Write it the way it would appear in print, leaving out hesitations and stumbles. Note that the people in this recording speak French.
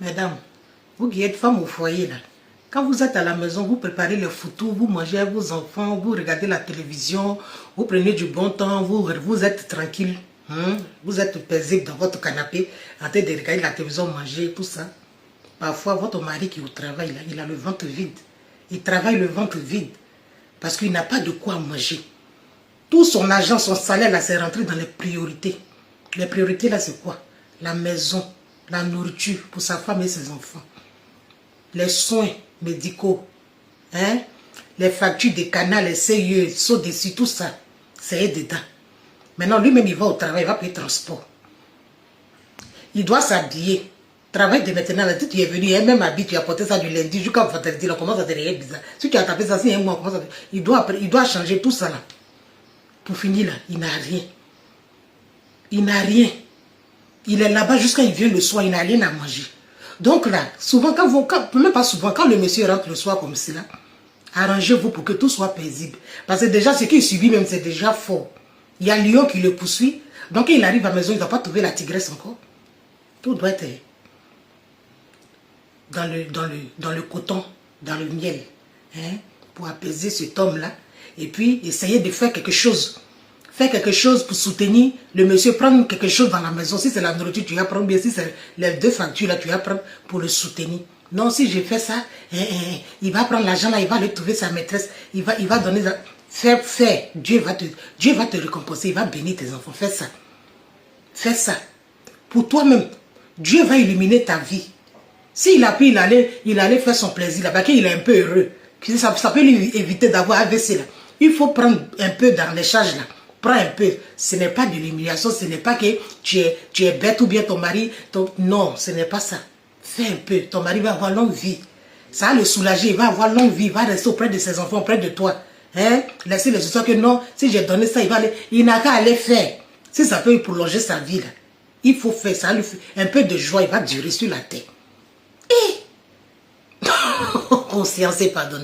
Mesdames, vous qui êtes femmes au foyer là, quand vous êtes à la maison, vous préparez le foutu, vous mangez avec vos enfants, vous regardez la télévision, vous prenez du bon temps, vous êtes tranquille, vous êtes paisible dans votre canapé, en train de regarder la télévision, manger, tout ça. Parfois, votre mari qui est au travail, là, il a le ventre vide. Il travaille le ventre vide parce qu'il n'a pas de quoi manger. Tout son argent, son salaire, là, c'est rentré dans les priorités. Les priorités, là, c'est quoi? La maison, la nourriture pour sa femme et ses enfants. Les soins médicaux, les factures des canaux, les CIE, saut dessus, tout ça, c'est dedans. Maintenant, lui-même, il va au travail, il va payer le transport. Il doit s'habiller. Travail de maintenant, là, tu es venu, il y a même habit, tu as porté ça du lundi jusqu'à vendredi, là, comment ça te devient bizarre. Si tu as tapé ça, c'est un mois, comment ça il doit changer tout ça là. Pour finir là, il n'a rien. Il n'a rien. Il est là-bas jusqu'à il vient le soir, il n'a rien à manger. Donc là, souvent, même pas souvent, quand le monsieur rentre le soir comme cela, arrangez-vous pour que tout soit paisible. Parce que déjà, ce qu'il subit même, c'est déjà fort. Il y a Lion qui le poursuit. Donc, il arrive à la maison, il ne doit pas trouver la tigresse encore. Tout doit être dans le coton, dans le miel, pour apaiser cet homme-là. Et puis, essayer de faire quelque chose. Faire quelque chose pour soutenir le monsieur, prendre quelque chose dans la maison. Si c'est la nourriture, tu vas prendre bien. Si c'est les 2 factures, là, tu vas prendre pour le soutenir. Non, si je fais ça, il va prendre l'argent, là, il va aller trouver sa maîtresse. Il va donner... Fais. Dieu va te récompenser. Il va bénir tes enfants. Fais ça. Fais ça. Pour toi-même, Dieu va illuminer ta vie. S'il a pu, il allait faire son plaisir là-bas, qu'il est un peu heureux. Ça peut lui éviter d'avoir AVC là. Il faut prendre un peu dans les charges là. Prends un peu. Ce n'est pas de l'humiliation, ce n'est pas que tu es bête ou bien ton mari. Non, ce n'est pas ça. Fais un peu. Ton mari va avoir longue vie. Ça va le soulager, il va avoir longue vie, il va rester auprès de ses enfants, auprès de toi. Laissez les histoires que non, si j'ai donné ça, il n'a qu'à aller faire. Si ça peut prolonger sa vie là. Il faut faire ça, un peu de joie, il va durer sur la terre. Conscience et pardonner.